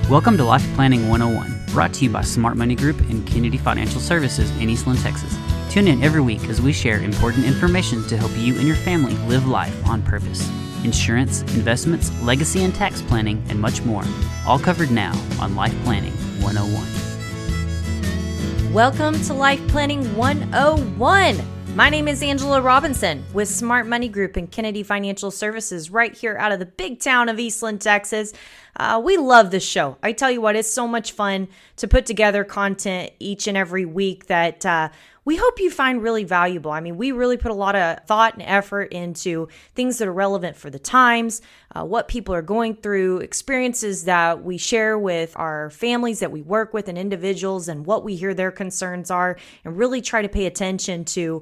Welcome to Life Planning 101, brought to you by Smart Money Group and Kennedy Financial Services in Eastland, Texas. Tune in every week as we share important information to help you and your family live life on purpose. Insurance, investments, legacy and tax planning, and much more. All covered now on Life Planning 101. Welcome to Life Planning 101. My name is Angela Robinson with Smart Money Group and Kennedy Financial Services right here out of the big town of Eastland, Texas. We love this show. I tell you what, it's so much fun to put together content each and every week that we hope you find really valuable. I mean, we really put a lot of thought and effort into things that are relevant for the times, what people are going through, experiences that we share with our families that we work with and individuals, and what we hear their concerns are, and really try to pay attention to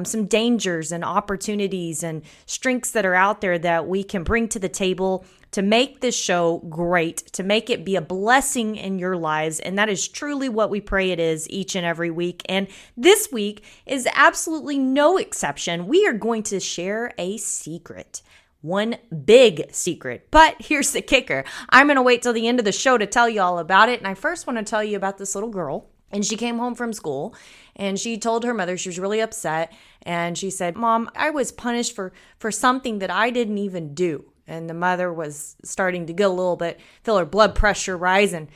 some dangers and opportunities and strengths that are out there that we can bring to the table to make this show great, to make it be a blessing in your lives. And that is truly what we pray it is each and every week. And this week is absolutely no exception. We are going to share a secret. One big secret. But here's the kicker. I'm going to wait till the end of the show to tell you all about it. And I first want to tell you about this little girl. And she came home from school and she told her mother she was really upset. And she said, "Mom, I was punished for something that I didn't even do." And the mother was starting to get a little bit, feel her blood pressure rise, and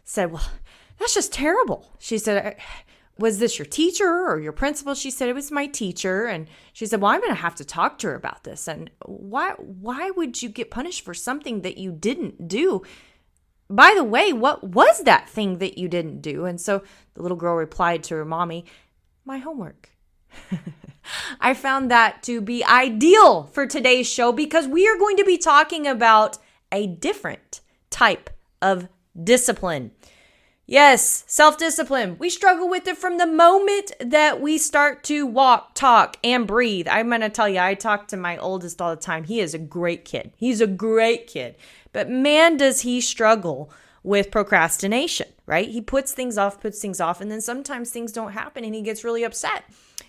said, "Well, that's just terrible." She said, "Was this your teacher or your principal?" She said, "It was my teacher." And she said, "Well, I'm going to have to talk to her about this. And why would you get punished for something that you didn't do? By the way, what was that thing that you didn't do?" And so the little girl replied to her mommy, "My homework." I found that to be ideal for today's show because we are going to be talking about a different type of discipline. Yes, self-discipline. We struggle with it from the moment that we start to walk, talk, and breathe. I'm going to tell you, I talk to my oldest all the time. He is a great kid. He's a great kid. But man, does he struggle with procrastination, right? He puts things off, and then sometimes things don't happen and he gets really upset.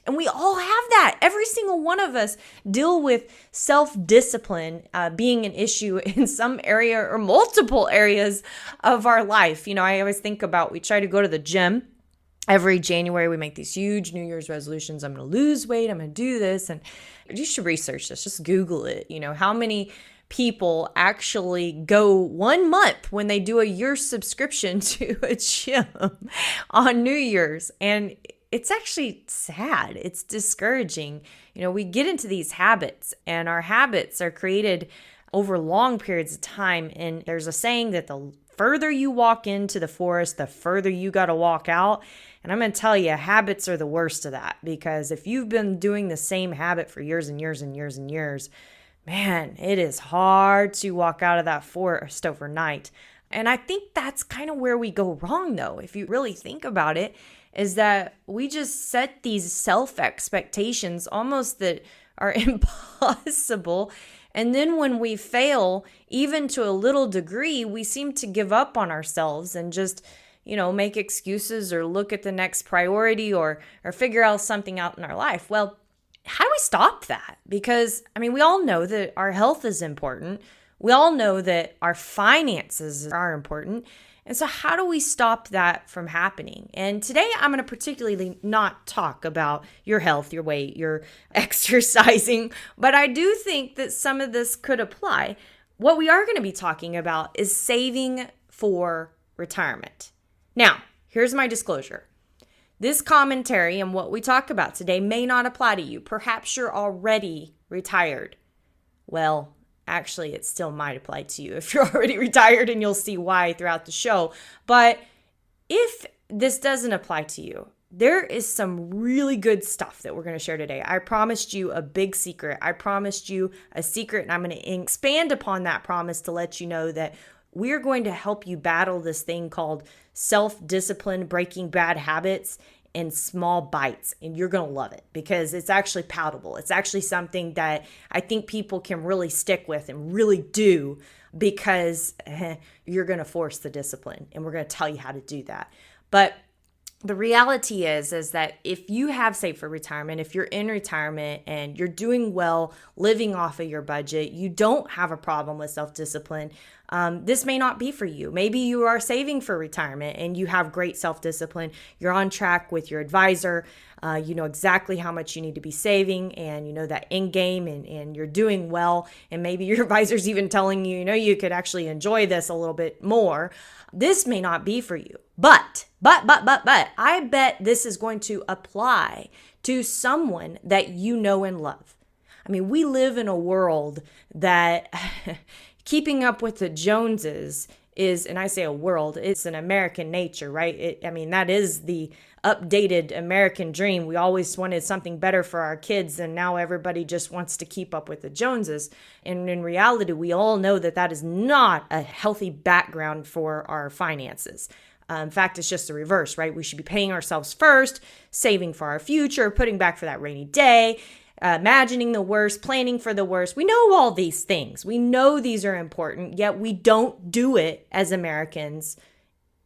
And we all have that. Every single one of us deal with self-discipline being an issue in some area or multiple areas of our life. You know, I always think about, we try to go to the gym. Every January, we make these huge New Year's resolutions. I'm going to lose weight. I'm going to do this. And you should research this. Just Google it. You know, how many people actually go 1 month when they do a year subscription to a gym on New Year's. And it's actually sad. It's discouraging. You know, we get into these habits, and our habits are created over long periods of time. And there's a saying that the further you walk into the forest, the further you got to walk out. And I'm going to tell you, habits are the worst of that, because if you've been doing the same habit for years and years and years and years, man, it is hard to walk out of that forest overnight. And I think that's kind of where we go wrong, though, if you really think about it, is that we just set these self-expectations almost that are impossible. And then when we fail, even to a little degree, we seem to give up on ourselves and just, you know, make excuses or look at the next priority or figure out something out in our life. Well, how do we stop that? Because, I mean, we all know that our health is important. We all know that our finances are important. And so how do we stop that from happening? And today I'm going to particularly not talk about your health, your weight, your exercising, but I do think that some of this could apply. What we are going to be talking about is saving for retirement. Now, here's my disclosure. This commentary and what we talk about today may not apply to you. Perhaps you're already retired. Well, actually, it still might apply to you if you're already retired, and you'll see why throughout the show. But if this doesn't apply to you, there is some really good stuff that we're going to share today. I promised you a big secret. I promised you a secret, and I'm going to expand upon that promise to let you know that we're going to help you battle this thing called self-discipline, breaking bad habits in small bites. And you're going to love it because it's actually palatable. It's actually something that I think people can really stick with and really do, because you're going to force the discipline, and we're going to tell you how to do that. But the reality is that if you have saved for retirement, if you're in retirement and you're doing well, living off of your budget, you don't have a problem with self-discipline, this may not be for you. Maybe you are saving for retirement and you have great self-discipline. You're on track with your advisor. You know exactly how much you need to be saving, and you know that end game, and you're doing well. And maybe your advisor's even telling you, you know, you could actually enjoy this a little bit more. This may not be for you. But, I bet this is going to apply to someone that you know and love. I mean, we live in a world that keeping up with the Joneses is, and I say a world, it's an American nature, right? That is the updated American dream. We always wanted something better for our kids, and now everybody just wants to keep up with the Joneses. And in reality, we all know that that is not a healthy background for our finances. In fact, it's just the reverse, right? We should be paying ourselves first, saving for our future, putting back for that rainy day, imagining the worst, planning for the worst. We know all these things. We know these are important, yet we don't do it as Americans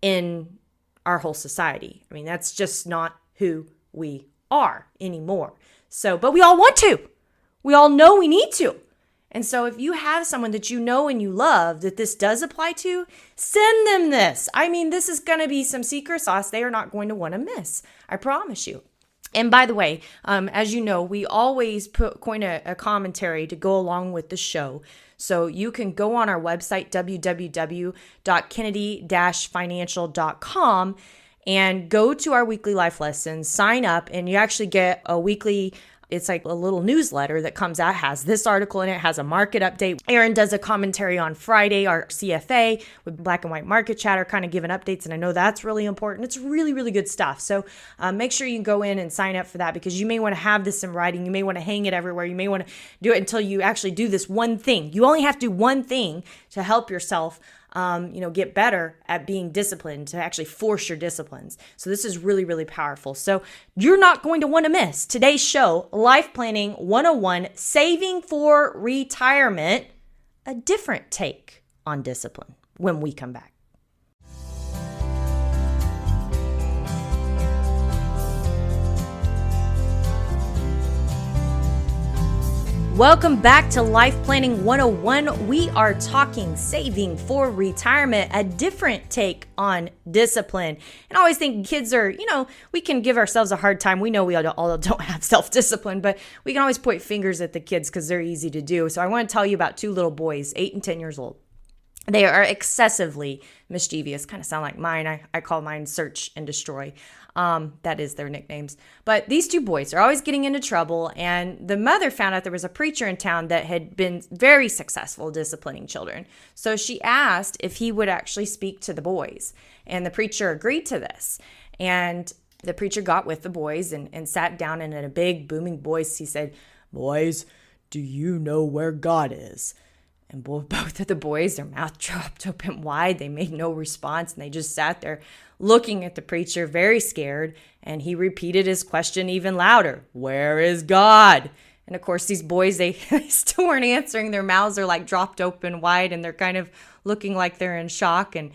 in our whole society. I mean, that's just not who we are anymore. So, but we all want to. We all know we need to. And so if you have someone that you know and you love that this does apply to, send them this. I mean, this is going to be some secret sauce they are not going to want to miss. I promise you. And by the way, as you know, we always coin a commentary to go along with the show. So you can go on our website, www.kennedy-financial.com, and go to our weekly life lessons, sign up, and you actually get a weekly, it's like a little newsletter that comes out, has this article in it, has a market update. Aaron does a commentary on Friday, our CFA with Black and White Market Chatter, kind of giving updates. And I know that's really important. It's really, really good stuff. So make sure you go in and sign up for that, because you may want to have this in writing. You may want to hang it everywhere. You may want to do it until you actually do this one thing. You only have to do one thing to help yourself get better at being disciplined, to actually force your disciplines. So this is really, really powerful. So you're not going to want to miss today's show, Life Planning 101, Saving for Retirement, a different take on discipline, when we come back. Welcome back to Life Planning 101. We are talking saving for retirement, a different take on discipline. And I always think kids are, we can give ourselves a hard time. We know we all don't have self-discipline, but we can always point fingers at the kids because they're easy to do. So I want to tell you about two little boys, 8 and 10 years old. They are excessively mischievous, kind of sound like mine. I call mine Search and Destroy. That is their nicknames. But these two boys are always getting into trouble, and the mother found out there was a preacher in town that had been very successful disciplining children. So she asked if he would actually speak to the boys, and the preacher agreed to this. And the preacher got with the boys and sat down, and in a big booming voice, he said, "Boys, do you know where God is?" And both of the boys, their mouth dropped open wide. They made no response, and they just sat there looking at the preacher, very scared. And he repeated his question even louder, "Where is God?" And of course, these boys, they still weren't answering. Their mouths are like dropped open wide, and they're kind of looking like they're in shock. And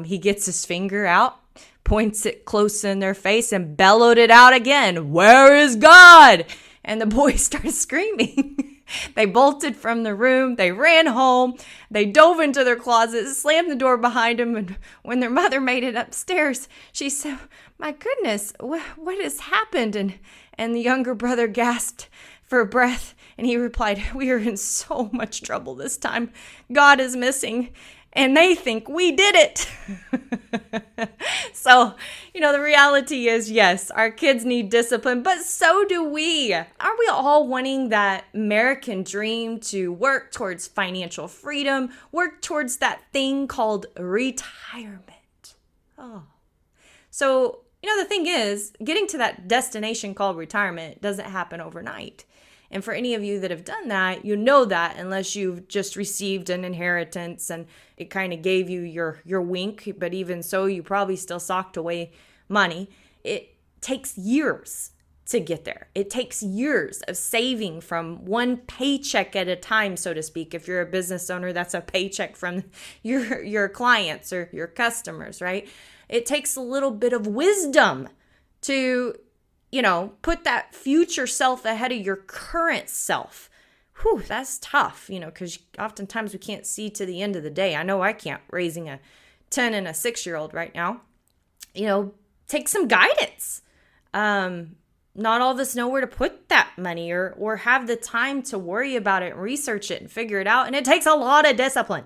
he gets his finger out, points it close in their face, and bellowed it out again, "Where is God?" And the boys started screaming. They bolted from the room. They ran home. They dove into their closet, slammed the door behind them. And when their mother made it upstairs, she said, "My goodness, what has happened?" And the younger brother gasped for breath. And he replied, "We are in so much trouble this time. God is missing. And they think we did it." So, the reality is, yes, our kids need discipline, but so do we. Aren't we all wanting that American dream to work towards financial freedom, work towards that thing called retirement? Oh. So, the thing is, getting to that destination called retirement doesn't happen overnight. And for any of you that have done that, you know that unless you've just received an inheritance and it kind of gave you your wink, but even so, you probably still socked away money. It takes years to get there. It takes years of saving from one paycheck at a time, so to speak. If you're a business owner, that's a paycheck from your clients or your customers, right? It takes a little bit of wisdom to, put that future self ahead of your current self. Whew, that's tough, because oftentimes we can't see to the end of the day. I know I can't, raising a 10 and a 6-year-old right now. Take some guidance. Not all of us know where to put that money or have the time to worry about it and research it and figure it out. And it takes a lot of discipline.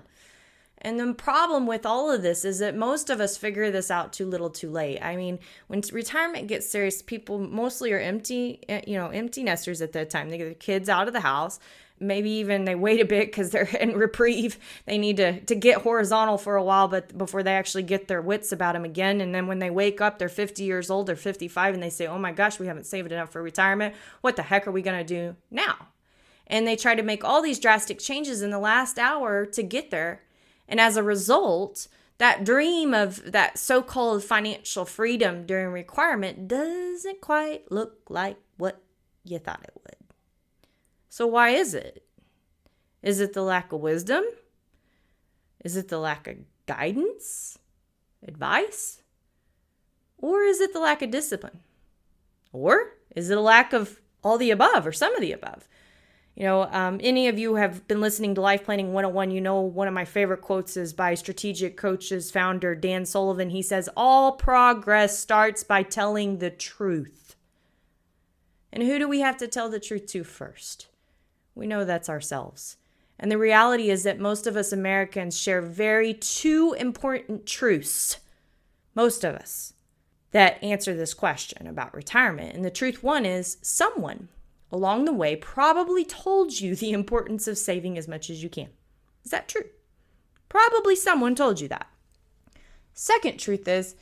And the problem with all of this is that most of us figure this out too little too late. I mean, when retirement gets serious, people mostly are empty nesters at that time. They get their kids out of the house. Maybe even they wait a bit because they're in reprieve. They need to get horizontal for a while, but before they actually get their wits about them again. And then when they wake up, they're 50 years old, they're 55, and they say, oh my gosh, we haven't saved enough for retirement. What the heck are we going to do now? And they try to make all these drastic changes in the last hour to get there. And as a result, that dream of that so-called financial freedom during retirement doesn't quite look like what you thought it would. So why is it? Is it the lack of wisdom? Is it the lack of guidance, advice? Or is it the lack of discipline? Or is it a lack of all the above or some of the above? Any of you have been listening to Life Planning 101, one of my favorite quotes is by Strategic Coaches founder Dan Sullivan. He says, all progress starts by telling the truth. And who do we have to tell the truth to first? We know that's ourselves. And the reality is that most of us Americans share two important truths, most of us, that answer this question about retirement. And the truth one is someone along the way probably told you the importance of saving as much as you can. Is that true? Probably someone told you that. Second truth is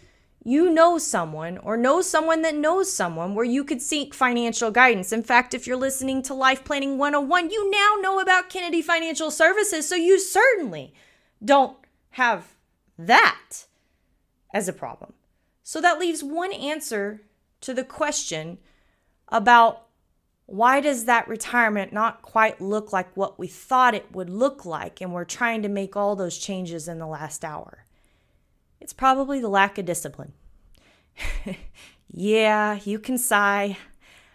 you know someone or know someone that knows someone where you could seek financial guidance. In fact, if you're listening to Life Planning 101, you now know about Kennedy Financial Services, so you certainly don't have that as a problem. So that leaves one answer to the question about why does that retirement not quite look like what we thought it would look like, and we're trying to make all those changes in the last hour? It's probably the lack of discipline. Yeah, you can sigh.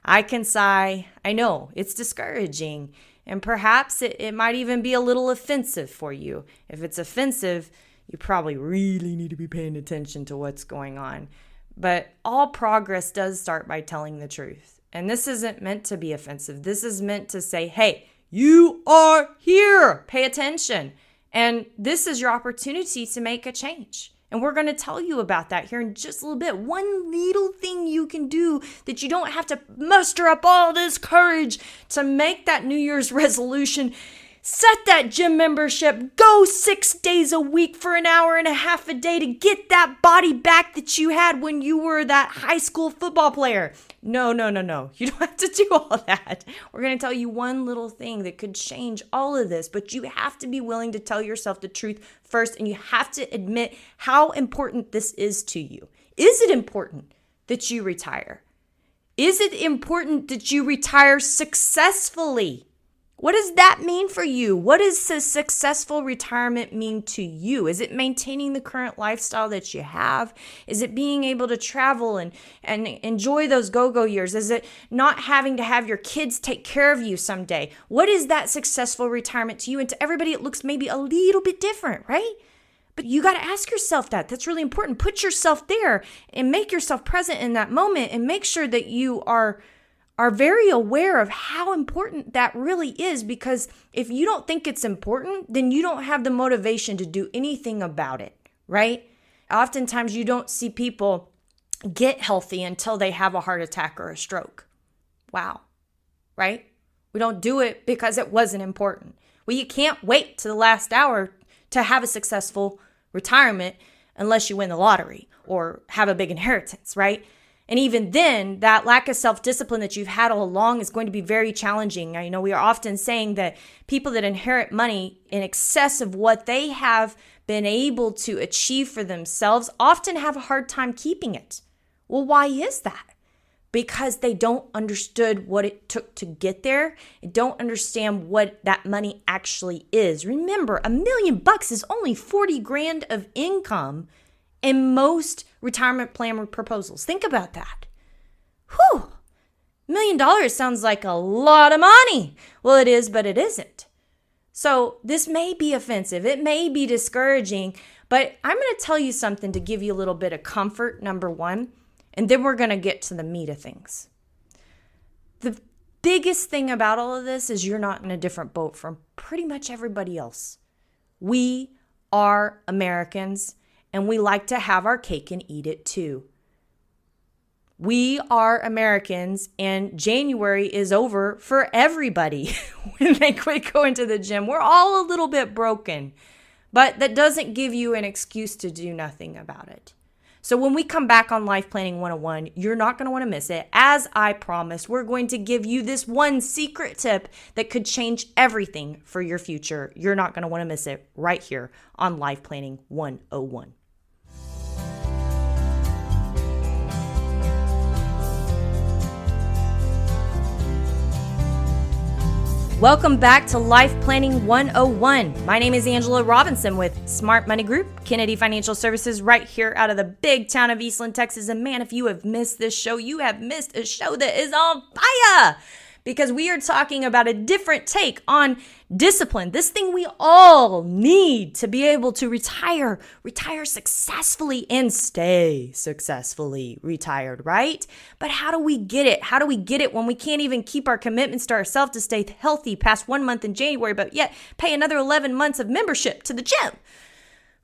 I can sigh. I know, it's discouraging. And perhaps it might even be a little offensive for you. If it's offensive, you probably really need to be paying attention to what's going on. But all progress does start by telling the truth. And this isn't meant to be offensive. This is meant to say, hey, you are here. Pay attention. And this is your opportunity to make a change. And we're going to tell you about that here in just a little bit. One little thing you can do that you don't have to muster up all this courage to make that New Year's resolution. Set that gym membership. Go 6 days a week for an hour and a half a day to get that body back that you had when you were that high school football player. No. You don't have to do all that. We're going to tell you one little thing that could change all of this, but you have to be willing to tell yourself the truth first, and you have to admit how important this is to you. Is it important that you retire? Is it important that you retire successfully? What does that mean for you? What does a successful retirement mean to you? Is it maintaining the current lifestyle that you have? Is it being able to travel and enjoy those go-go years? Is it not having to have your kids take care of you someday? What is that successful retirement to you? And to everybody, it looks maybe a little bit different, right? But you got to ask yourself that. That's really important. Put yourself there and make yourself present in that moment and make sure that you are very aware of how important that really is, because if you don't think it's important, then you don't have the motivation to do anything about it, right? Oftentimes you don't see people get healthy until they have a heart attack or a stroke. Wow, right? We don't do it because it wasn't important. Well, you can't wait to the last hour to have a successful retirement unless you win the lottery or have a big inheritance, right? And even then, that lack of self-discipline that you've had all along is going to be very challenging. I know we are often saying that people that inherit money in excess of what they have been able to achieve for themselves often have a hard time keeping it. Well, why is that? Because they don't understood what it took to get there and don't understand what that money actually is. Remember, $1 million is only 40 grand of income in most retirement plan proposals. Think about that. Whew. $1 million sounds like a lot of money. Well, it is, but it isn't. So this may be offensive. It may be discouraging, but I'm going to tell you something to give you a little bit of comfort, number one, and then we're going to get to the meat of things. The biggest thing about all of this is you're not in a different boat from pretty much everybody else. We are Americans, and we like to have our cake and eat it too. We are Americans, and January is over for everybody when they quit going to the gym. We're all a little bit broken, but that doesn't give you an excuse to do nothing about it. So when we come back on Life Planning 101, you're not going to want to miss it. As I promised, we're going to give you this one secret tip that could change everything for your future. You're not going to want to miss it right here on Life Planning 101. Welcome back to Life Planning 101. My name is Angela Robinson with Smart Money Group, Kennedy Financial Services, right here out of the big town of Eastland, Texas. And man, if you have missed this show, you have missed a show that is on fire, because we are talking about a different take on discipline. This thing we all need to be able to retire successfully and stay successfully retired, right? But how do we get it? How do we get it when we can't even keep our commitments to ourselves to stay healthy past 1 month in January, but yet pay another 11 months of membership to the gym?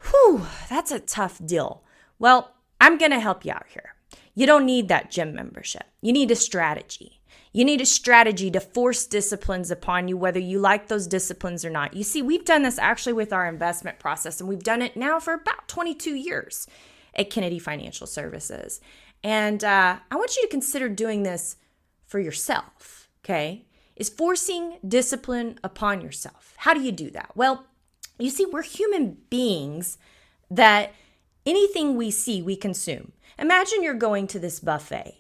Whew, that's a tough deal. Well, I'm going to help you out here. You don't need that gym membership. You need a strategy. You need a strategy to force disciplines upon you, whether you like those disciplines or not. You see, we've done this actually with our investment process, and we've done it now for about 22 years at Kennedy Financial Services. And I want you to consider doing this for yourself, okay? Is forcing discipline upon yourself. How do you do that? Well, you see, we're human beings that anything we see, we consume. Imagine you're going to this buffet.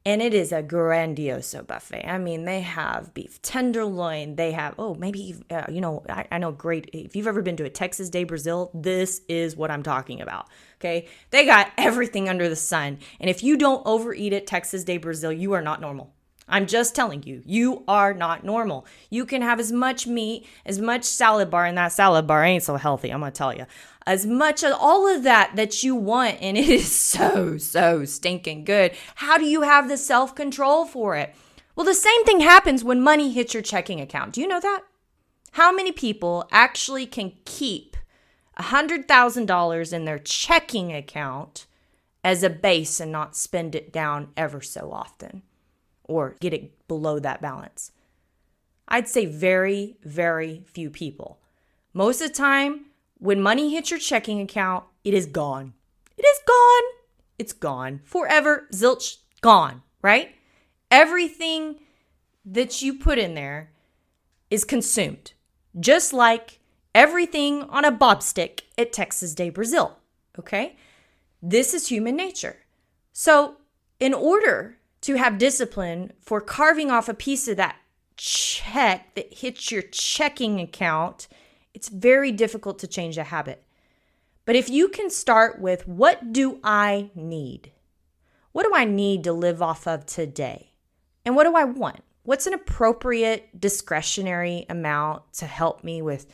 And it is a grandioso buffet. I mean, they have beef tenderloin. They have, I know great. If you've ever been to a Texas de Brazil, this is what I'm talking about. Okay. They got everything under the sun. And if you don't overeat at Texas de Brazil, you are not normal. I'm just telling you, you are not normal. You can have as much meat, as much salad bar, and that salad bar ain't so healthy, I'm going to tell you. As much of all of that you want, and it is so stinking good. How do you have the self-control for it? Well, the same thing happens when money hits your checking account. Do you know that? How many people actually can keep $100,000 in their checking account as a base and not spend it down ever so often? Or get it below that balance? I'd say very, very few people. Most of the time, when money hits your checking account, it is gone. It is gone. It's gone. Forever, zilch, gone, right? Everything that you put in there is consumed. Just like everything on a bobstick at Texas de Brazil, okay? This is human nature. So in order to have discipline for carving off a piece of that check that hits your checking account, it's very difficult to change a habit. But if you can start with, what do I need? What do I need to live off of today? And what do I want? What's an appropriate discretionary amount to help me with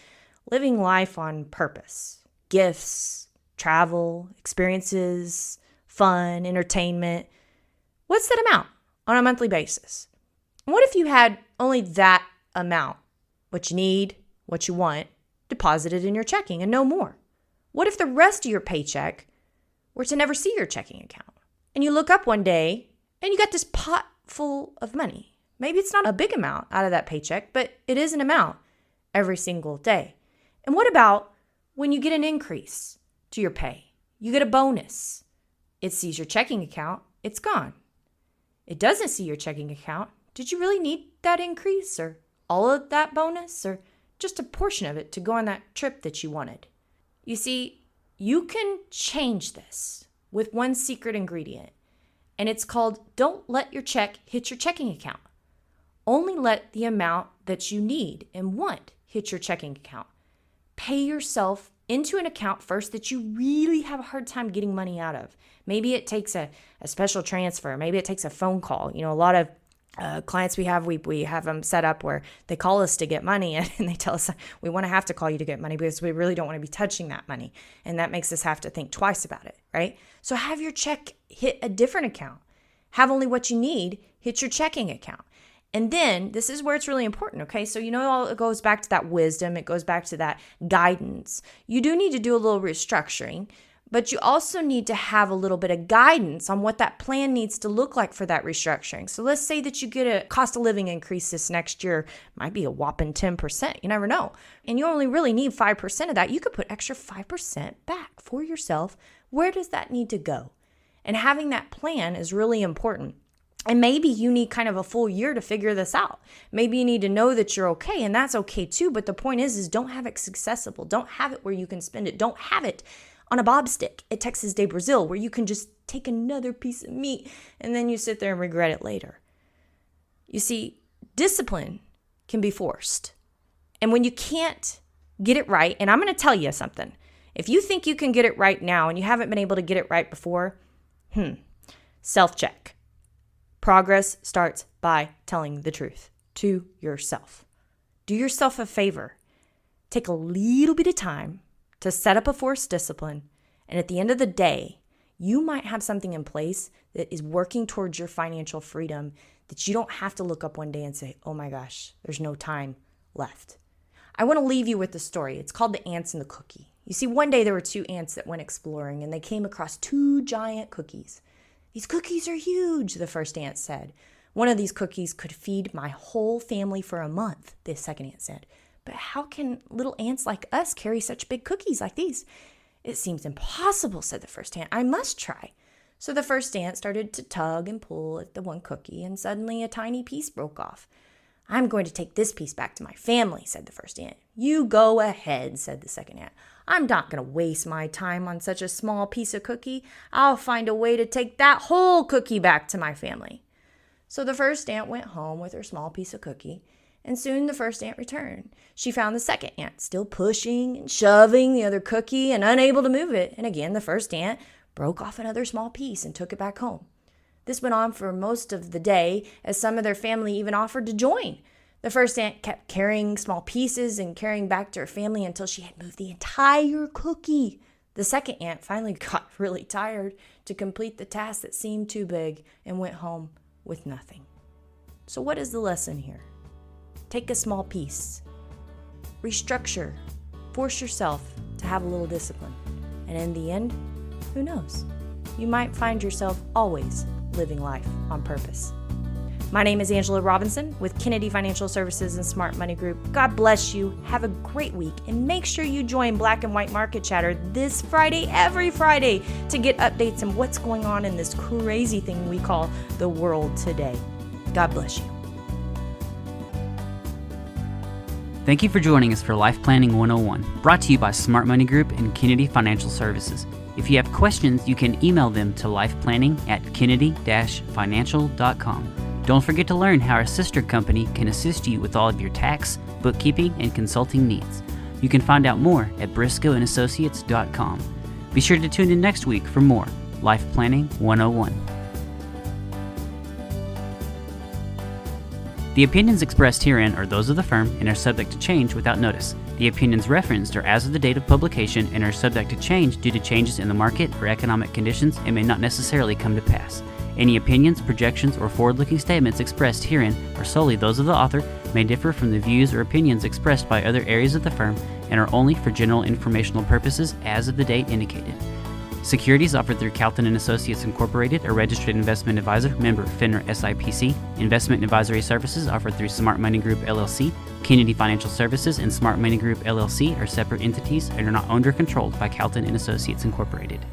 living life on purpose? Gifts, travel, experiences, fun, entertainment. What's that amount on a monthly basis? What if you had only that amount, what you need, what you want, deposited in your checking and no more? What if the rest of your paycheck were to never see your checking account? And you look up one day and you got this pot full of money. Maybe it's not a big amount out of that paycheck, but it is an amount every single day. And what about when you get an increase to your pay? You get a bonus. It sees your checking account, it's gone. It doesn't see your checking account. Did you really need that increase or all of that bonus or just a portion of it to go on that trip that you wanted? You see, you can change this with one secret ingredient, and it's called don't let your check hit your checking account. Only let the amount that you need and want hit your checking account. Pay yourself into an account first that you really have a hard time getting money out of. Maybe it takes a special transfer. Maybe it takes a phone call. A lot of clients we have them set up where they call us to get money and they tell us we want to have to call you to get money because we really don't want to be touching that money. And that makes us have to think twice about it, right? So have your check hit a different account. Have only what you need hit your checking account. And then this is where it's really important, okay? So it goes back to that wisdom. It goes back to that guidance. You do need to do a little restructuring, but you also need to have a little bit of guidance on what that plan needs to look like for that restructuring. So let's say that you get a cost of living increase this next year, might be a whopping 10%. You never know. And you only really need 5% of that. You could put extra 5% back for yourself. Where does that need to go? And having that plan is really important. And maybe you need kind of a full year to figure this out. Maybe you need to know that you're okay, and that's okay too. But the point is don't have it accessible. Don't have it where you can spend it. Don't have it on a bob stick at Texas de Brazil where you can just take another piece of meat and then you sit there and regret it later. You see, discipline can be forced. And when you can't get it right, and I'm going to tell you something. If you think you can get it right now and you haven't been able to get it right before, self-check. Progress starts by telling the truth to yourself. Do yourself a favor. Take a little bit of time to set up a forced discipline. And at the end of the day, you might have something in place that is working towards your financial freedom that you don't have to look up one day and say, oh my gosh, there's no time left. I want to leave you with the story. It's called The Ants and the Cookie. You see, one day there were two ants that went exploring and they came across two giant cookies. These cookies are huge, the first ant said. One of these cookies could feed my whole family for a month, the second ant said. But how can little ants like us carry such big cookies like these? It seems impossible, said the first ant. I must try. So the first ant started to tug and pull at the one cookie, and suddenly a tiny piece broke off. I'm going to take this piece back to my family, said the first ant. You go ahead, said the second ant. I'm not going to waste my time on such a small piece of cookie. I'll find a way to take that whole cookie back to my family. So the first ant went home with her small piece of cookie, and soon the first ant returned. She found the second ant still pushing and shoving the other cookie and unable to move it. And again, the first ant broke off another small piece and took it back home. This went on for most of the day, as some of their family even offered to join. The first ant kept carrying small pieces and carrying back to her family until she had moved the entire cookie. The second ant finally got really tired to complete the task that seemed too big and went home with nothing. So what is the lesson here? Take a small piece. Restructure. Force yourself to have a little discipline. And in the end, who knows? You might find yourself always living life on purpose. My name is Angela Robinson with Kennedy Financial Services and Smart Money Group. God bless you. Have a great week. And make sure you join Black and White Market Chatter this Friday, every Friday, to get updates on what's going on in this crazy thing we call the world today. God bless you. Thank you for joining us for Life Planning 101, brought to you by Smart Money Group and Kennedy Financial Services. If you have questions, you can email them to lifeplanning@kennedy-financial.com. Don't forget to learn how our sister company can assist you with all of your tax, bookkeeping, and consulting needs. You can find out more at briscoeandassociates.com. Be sure to tune in next week for more Life Planning 101. The opinions expressed herein are those of the firm and are subject to change without notice. The opinions referenced are as of the date of publication and are subject to change due to changes in the market or economic conditions and may not necessarily come to pass. Any opinions, projections, or forward-looking statements expressed herein are solely those of the author, may differ from the views or opinions expressed by other areas of the firm, and are only for general informational purposes as of the date indicated. Securities offered through Calton & Associates Incorporated, a registered investment advisor, member FINRA SIPC. Investment advisory services offered through Smart Money Group LLC. Kennedy Financial Services and Smart Money Group LLC are separate entities and are not owned or controlled by Calton & Associates Incorporated.